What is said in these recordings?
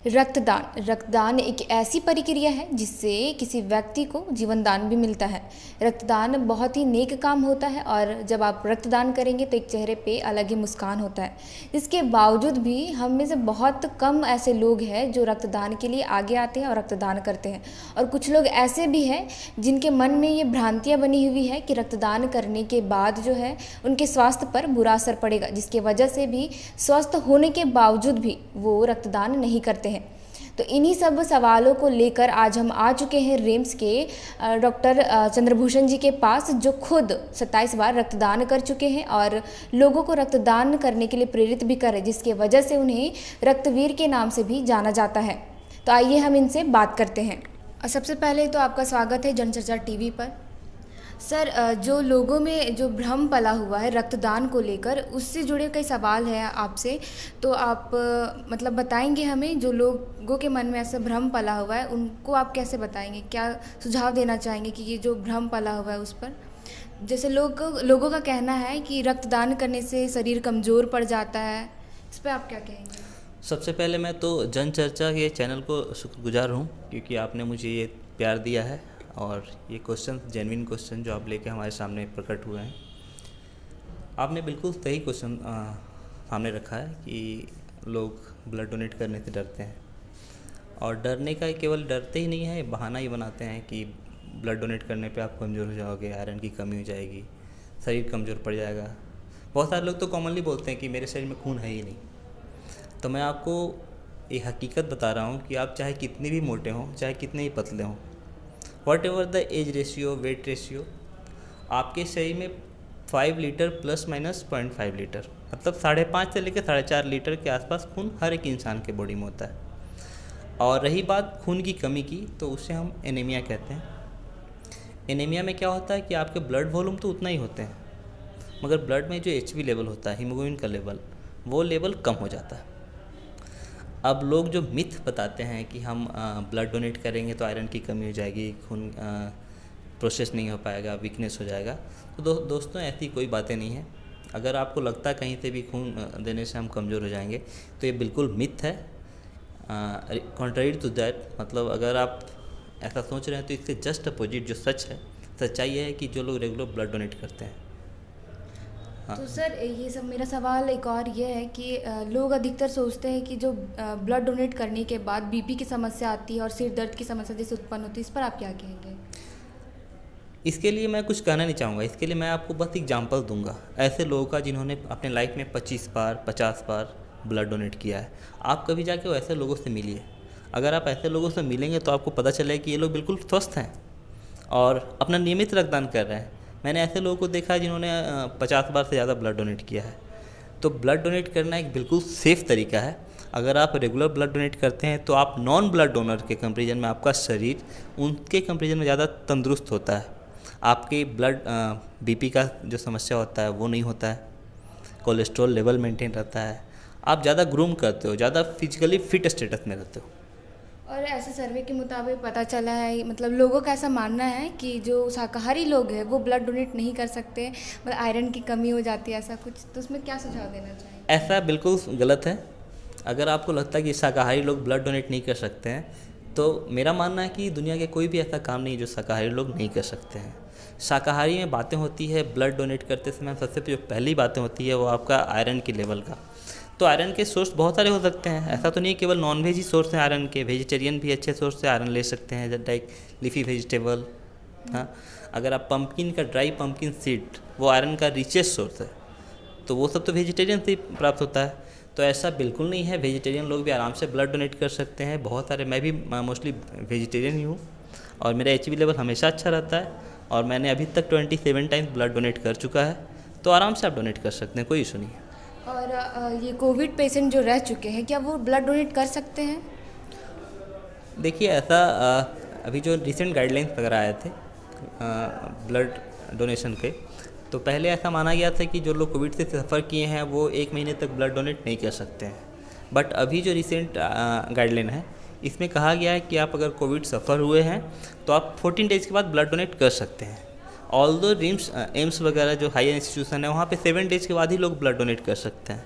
रक्तदान एक ऐसी प्रक्रिया है जिससे किसी व्यक्ति को जीवन दान भी मिलता है। रक्तदान बहुत ही नेक काम होता है और जब आप रक्तदान करेंगे तो एक चेहरे पे अलग ही मुस्कान होता है। इसके बावजूद भी हम में से बहुत कम ऐसे लोग हैं जो रक्तदान के लिए आगे आते हैं और रक्तदान करते हैं, और कुछ लोग ऐसे भी हैं जिनके मन में ये भ्रांतियाँ बनी हुई है कि रक्तदान करने के बाद जो है उनके स्वास्थ्य पर बुरा असर पड़ेगा, जिसके वजह से भी स्वस्थ होने के बावजूद भी वो रक्तदान नहीं करते हैं। तो इन्हीं सब सवालों को लेकर आज हम आ चुके हैं रिम्स के डॉक्टर चंद्रभूषण जी के पास, जो खुद 27 बार रक्तदान कर चुके हैं और लोगों को रक्तदान करने के लिए प्रेरित भी कर रहे हैं, जिसके वजह से उन्हें रक्तवीर के नाम से भी जाना जाता है। तो आइए हम इनसे बात करते हैं। सबसे पहले तो आपका स्वागत है जनचर्चा टीवी पर। सर, जो लोगों में जो भ्रम पला हुआ है रक्तदान को लेकर, उससे जुड़े कई सवाल हैं आपसे, तो आप मतलब बताएंगे हमें, जो लोगों के मन में ऐसा भ्रम पला हुआ है उनको आप कैसे बताएंगे, क्या सुझाव देना चाहेंगे कि ये जो भ्रम पला हुआ है उस पर? जैसे लोगों का कहना है कि रक्तदान करने से शरीर कमज़ोर पड़ जाता है, इस पर आप क्या कहेंगे? सबसे पहले मैं तो जनचर्चा के चैनल को शुक्रगुजार हूँ, क्योंकि आपने मुझे ये प्यार दिया है और ये क्वेश्चन जेन्युइन क्वेश्चन जो आप लेके हमारे सामने प्रकट हुए हैं। आपने बिल्कुल सही क्वेश्चन सामने रखा है कि लोग ब्लड डोनेट करने से डरते हैं, और डरने का केवल डरते ही नहीं है, बहाना ही बनाते हैं कि ब्लड डोनेट करने पे आप कमज़ोर हो जाओगे, आयरन की कमी हो जाएगी, शरीर कमज़ोर पड़ जाएगा। बहुत सारे लोग तो कॉमनली बोलते हैं कि मेरे शरीर में खून है ही नहीं। तो मैं आपको एक हकीकत बता रहा हूँ कि आप चाहे कितने भी मोटे हों, चाहे कितने ही पतले हों, whatever the age ratio, weight ratio, आपके शरीर में 5 लीटर प्लस माइनस 0.5 लीटर, मतलब 5.5 से लेकर 4.5 लीटर के आसपास खून हर एक इंसान के बॉडी में होता है। और रही बात खून की कमी की, तो उसे हम एनीमिया कहते हैं। एनीमिया में क्या होता है कि आपके ब्लड वॉल्यूम तो उतना ही होते हैं, मगर ब्लड में जो HB लेवल होता है, हीमोग्लोबिन का लेवल, वो लेवल कम हो जाता है। अब लोग जो मिथ बताते हैं कि हम ब्लड डोनेट करेंगे तो आयरन की कमी हो जाएगी, खून प्रोसेस नहीं हो पाएगा, वीकनेस हो जाएगा, तो दोस्तों ऐसी कोई बातें नहीं है। अगर आपको लगता है कहीं से भी खून देने से हम कमज़ोर हो जाएंगे, तो ये बिल्कुल मिथ है। कॉन्ट्ररी टू दैट, मतलब अगर आप ऐसा सोच रहे हैं तो इसके जस्ट अपोजिट जो सच है, सच्चाई है कि जो लोग रेगुलर ब्लड डोनेट करते हैं। तो सर, ये सब मेरा सवाल एक और ये है कि लोग अधिकतर सोचते हैं कि जो ब्लड डोनेट करने के बाद BP की समस्या आती है और सिर दर्द की समस्या जैसे उत्पन्न होती है, इस पर आप क्या कहेंगे? इसके लिए मैं कुछ कहना नहीं चाहूँगा, इसके लिए मैं आपको बस एग्जांपल दूंगा ऐसे लोगों का जिन्होंने अपने लाइफ में 25 बार 50 बार ब्लड डोनेट किया है। आप कभी जाके ऐसे लोगों से मिलिए। अगर आप ऐसे लोगों से मिलेंगे तो आपको पता चलेगा कि ये लोग बिल्कुल स्वस्थ हैं और अपना नियमित रक्तदान कर रहे हैं। मैंने ऐसे लोगों को देखा है जिन्होंने 50 बार से ज़्यादा ब्लड डोनेट किया है। तो ब्लड डोनेट करना एक बिल्कुल सेफ़ तरीका है। अगर आप रेगुलर ब्लड डोनेट करते हैं तो आप नॉन ब्लड डोनर के कंपैरिजन में आपका शरीर उनके कंपैरिजन में ज़्यादा तंदुरुस्त होता है। आपके ब्लड BP का जो समस्या होता है वो नहीं होता है, कोलेस्ट्रॉल लेवल मेंटेन रहता है, आप ज़्यादा ग्रूम करते हो, ज़्यादा फिजिकली फिट स्टेटस में रहते हो। और ऐसे सर्वे के मुताबिक पता चला है, मतलब लोगों का ऐसा मानना है कि जो शाकाहारी लोग हैं वो ब्लड डोनेट नहीं कर सकते, मतलब आयरन की कमी हो जाती है, ऐसा कुछ। तो उसमें क्या सुझाव देना चाहिए? ऐसा बिल्कुल गलत है। अगर आपको लगता है कि शाकाहारी लोग ब्लड डोनेट नहीं कर सकते हैं, तो मेरा मानना है कि दुनिया के कोई भी ऐसा काम नहीं जो शाकाहारी लोग नहीं कर सकते हैं। शाकाहारी में बातें होती है ब्लड डोनेट करते समय, सबसे जो पहली बातें होती है वो आपका आयरन के लेवल का। तो आयरन के सोर्स बहुत सारे हो सकते हैं, ऐसा तो नहीं केवल नॉन वेज ही सोर्स हैं आयरन के, वेजिटेरियन भी अच्छे सोर्स से आयरन ले सकते हैं, लाइक लीफी वेजिटेबल। हाँ, अगर आप पम्पकिन का ड्राई पम्पकिन सीड, वो आयरन का रिचेस्ट सोर्स है, तो वो सब तो वेजिटेरियन से प्राप्त होता है। तो ऐसा बिल्कुल नहीं है, वेजिटेरियन लोग भी आराम से ब्लड डोनेट कर सकते हैं। बहुत सारे, मैं भी मोस्टली वेजिटेरियन ही हूँ और मेरा HB लेवल हमेशा अच्छा रहता है और मैंने अभी तक 27 टाइम्स ब्लड डोनेट कर चुका है। तो आराम से आप डोनेट कर सकते हैं, कोई इशू नहीं है। और ये कोविड पेशेंट जो रह चुके हैं, क्या वो ब्लड डोनेट कर सकते हैं? देखिए, ऐसा अभी जो रिसेंट गाइडलाइंस वगैरह आए थे ब्लड डोनेशन के, तो पहले ऐसा माना गया था कि जो लोग कोविड से सफ़र किए हैं वो 1 महीने तक ब्लड डोनेट नहीं कर सकते हैं। बट अभी जो रिसेंट गाइडलाइन है, इसमें कहा गया है कि आप अगर कोविड सफ़र हुए हैं तो आप 14 डेज़ के बाद ब्लड डोनेट कर सकते हैं। ऑल्दो एम्स वगैरह जो हाई इंस्टीट्यूशन है वहाँ पे 7 डेज़ के बाद ही लोग ब्लड डोनेट कर सकते हैं।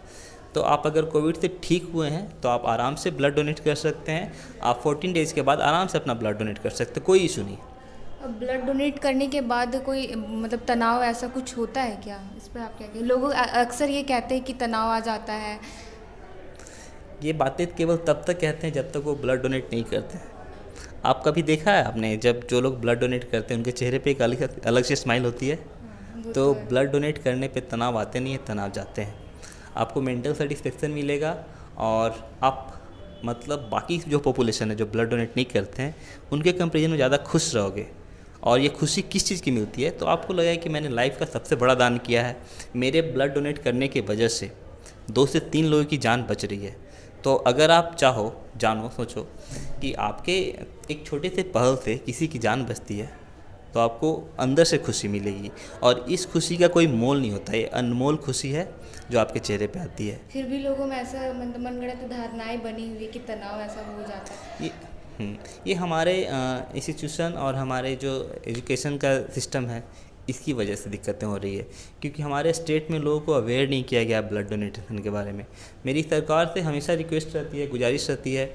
तो आप अगर कोविड से ठीक हुए हैं तो आप आराम से ब्लड डोनेट कर सकते हैं। आप 14 डेज़ के बाद आराम से अपना ब्लड डोनेट कर सकते हैं, कोई इशू नहीं। अब ब्लड डोनेट करने के बाद कोई मतलब तनाव ऐसा कुछ होता है क्या? इस पर आप क्या कहें? लोग अक्सर ये कहते हैं कि तनाव आ जाता है। ये बातें केवल तब तक कहते हैं जब तक वो ब्लड डोनेट नहीं करते हैं। आप कभी देखा है आपने, जब जो लोग ब्लड डोनेट करते हैं उनके चेहरे पे एक अलग से स्माइल होती है। वो तो है। ब्लड डोनेट करने पे तनाव आते नहीं है, तनाव जाते हैं। आपको मेंटल सेटिस्फेक्शन मिलेगा और आप मतलब बाकी जो पॉपुलेशन है जो ब्लड डोनेट नहीं करते हैं उनके कंपेरिजन में ज़्यादा खुश रहोगे। और ये खुशी किस चीज़ की मिलती है, तो आपको लगा कि मैंने लाइफ का सबसे बड़ा दान किया है, मेरे ब्लड डोनेट करने की वजह से 2 से 3 लोगों की जान बच रही है। तो अगर आप चाहो, जानो, सोचो कि आपके एक छोटे से पहल से किसी की जान बचती है तो आपको अंदर से खुशी मिलेगी। और इस खुशी का कोई मोल नहीं होता, ये अनमोल खुशी है जो आपके चेहरे पे आती है। फिर भी लोगों में ऐसा मनगढ़ंत धारणाएं बनी हुई है कि तनाव ऐसा हो जाता है। ये हमारे इंस्टीट्यूशन और हमारे जो एजुकेशन का सिस्टम है इसकी वजह से दिक्कतें हो रही है, क्योंकि हमारे स्टेट में लोगों को अवेयर नहीं किया गया ब्लड डोनेशन के बारे में। मेरी सरकार से हमेशा रिक्वेस्ट रहती है, गुजारिश रहती है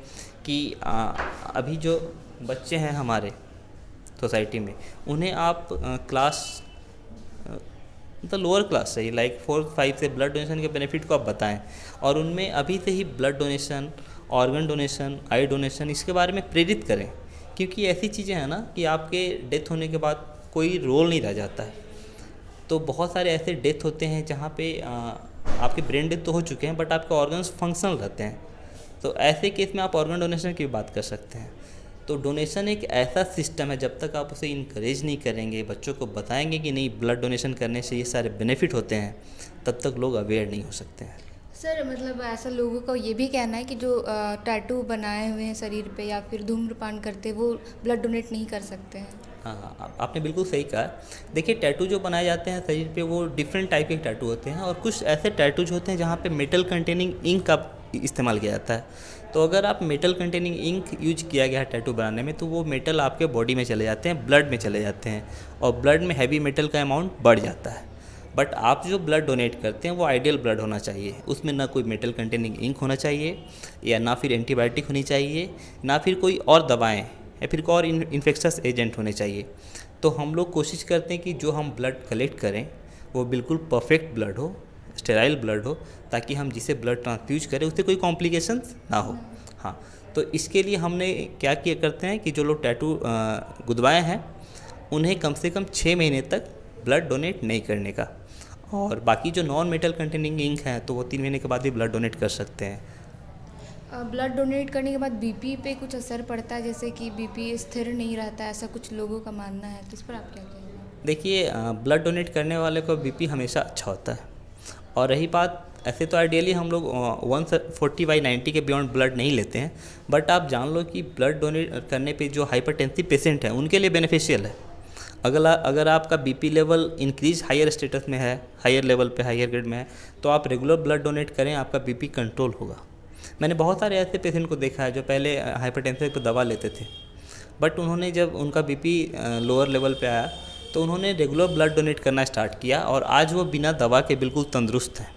कि अभी जो बच्चे हैं हमारे सोसाइटी में उन्हें आप क्लास मतलब लोअर क्लास से ही लाइक 4-5 से ब्लड डोनेशन के बेनिफिट को आप बताएं और उनमें अभी से ही blood donation, organ donation, eye donation इसके बारे में प्रेरित करें। क्योंकि ऐसी चीज़ें हैं ना कि आपके डेथ होने के बाद कोई रोल नहीं रह जाता है। तो बहुत सारे ऐसे डेथ होते हैं जहाँ पे आपके ब्रेन डेथ तो हो चुके हैं बट आपके ऑर्गन्स फंक्शनल रहते हैं। तो ऐसे केस में आप ऑर्गन डोनेशन की बात कर सकते हैं। तो डोनेशन एक ऐसा सिस्टम है, जब तक आप उसे इनकरेज नहीं करेंगे, बच्चों को बताएंगे कि नहीं ब्लड डोनेशन करने से ये सारे बेनिफिट होते हैं, तब तक लोग अवेयर नहीं हो सकते हैं। सर मतलब ऐसा लोगों का ये भी कहना है कि जो टैटू बनाए हुए हैं शरीर पे या फिर धूम्रपान करते वो ब्लड डोनेट नहीं कर सकते हैं। हाँ, आपने बिल्कुल सही कहा। देखिए, टैटू जो बनाए जाते हैं शरीर पे वो डिफरेंट टाइप के टैटू होते हैं और कुछ ऐसे टैटूज होते हैं जहाँ पे मेटल कंटेनिंग इंक का इस्तेमाल किया जाता है। तो अगर आप मेटल कंटेनिंग इंक यूज किया गया है टैटू बनाने में तो वो मेटल आपके बॉडी में चले जाते हैं, ब्लड में चले जाते हैं और ब्लड में हैवी मेटल का अमाउंट बढ़ जाता है। बट आप जो ब्लड डोनेट करते हैं वो आइडियल ब्लड होना चाहिए, उसमें ना कोई मेटल कंटेनिंग इंक होना चाहिए या ना फिर एंटीबायोटिक होनी चाहिए, ना फिर कोई और दवाएँ या फिर कोई और इन्फेक्शस एजेंट होने चाहिए। तो हम लोग कोशिश करते हैं कि जो हम ब्लड कलेक्ट करें वो बिल्कुल परफेक्ट ब्लड हो, स्टेराइल ब्लड हो, ताकि हम जिसे ब्लड ट्रांसफ्यूज करें उससे कोई कॉम्प्लिकेशंस ना हो। हाँ, तो इसके लिए हमने क्या किया करते हैं कि जो लोग टैटू गुदवाए हैं उन्हें कम से कम 6 महीने तक ब्लड डोनेट नहीं करने का, और बाकी जो नॉन मेटल कंटेनिंग इंक हैं तो वो 3 महीने के बाद भी ब्लड डोनेट कर सकते हैं। ब्लड डोनेट करने के बाद बीपी पे कुछ असर पड़ता है, जैसे कि बीपी स्थिर नहीं रहता है, ऐसा कुछ लोगों का मानना है, तो इस पर आप क्या कहेंगे? देखिए, ब्लड डोनेट करने वाले को बीपी हमेशा अच्छा होता है। और रही बात, ऐसे तो आइडियली हम लोग 140/90 के बियॉन्ड ब्लड नहीं लेते हैं, बट आप जान लो कि ब्लड डोनेट करने पे जो हाइपरटेंसिव पेशेंट हैं उनके लिए बेनिफिशियल है। अगर आपका BP level increase higher status में है, हायर लेवल पे, हायर ग्रेड में है, तो आप रेगुलर ब्लड डोनेट करें, आपका बीपी कंट्रोल होगा। मैंने बहुत सारे ऐसे पेशेंट को देखा है जो पहले हाइपरटेंसिव पर दवा लेते थे, बट उन्होंने जब उनका बीपी लोअर लेवल पे आया तो उन्होंने रेगुलर ब्लड डोनेट करना स्टार्ट किया और आज वो बिना दवा के बिल्कुल तंदुरुस्त हैं।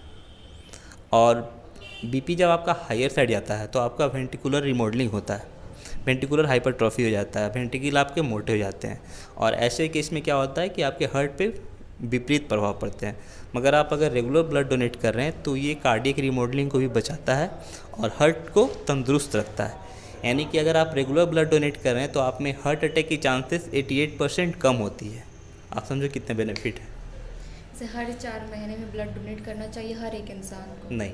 और बीपी जब आपका हायर साइड जाता है तो आपका वेंटिकुलर रिमॉडलिंग होता है, वेंटिकुलर हाइपरट्रॉफी हो जाता है, वेंटिकल आपके मोटे हो जाते हैं, और ऐसे केस में क्या होता है कि आपके हार्ट पे विपरीत प्रभाव पड़ते हैं। मगर आप अगर रेगुलर ब्लड डोनेट कर रहे हैं तो ये कार्डियक रिमॉडलिंग को भी बचाता है और हार्ट को तंदुरुस्त रखता है। यानी कि अगर आप रेगुलर ब्लड डोनेट कर रहे हैं तो आप में हार्ट अटैक की चांसेस 88% कम होती है। आप समझो कितने बेनिफिट है। जैसे हर 4 महीने में ब्लड डोनेट करना चाहिए हर एक इंसान को? नहीं,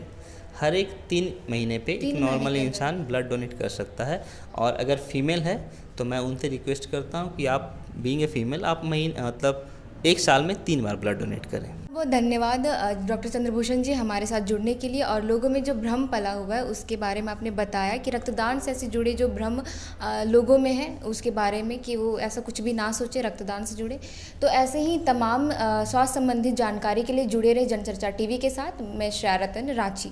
हर एक 3 महीने पे एक नॉर्मल इंसान ब्लड डोनेट कर सकता है। और अगर फीमेल है तो मैं उनसे रिक्वेस्ट करता हूँ कि आप बीइंग ए फीमेल आप मतलब 1 साल में 3 बार ब्लड डोनेट करें। बहुत धन्यवाद डॉक्टर चंद्रभूषण जी हमारे साथ जुड़ने के लिए, और लोगों में जो भ्रम पला हुआ है उसके बारे में आपने बताया कि रक्तदान से ऐसे जुड़े जो भ्रम लोगों में है उसके बारे में, कि वो ऐसा कुछ भी ना सोचे रक्तदान से जुड़े। तो ऐसे ही तमाम स्वास्थ्य संबंधित जानकारी के लिए जुड़े रहे जनचर्चा टीवी के साथ। मैं श्रेया रतन, रांची।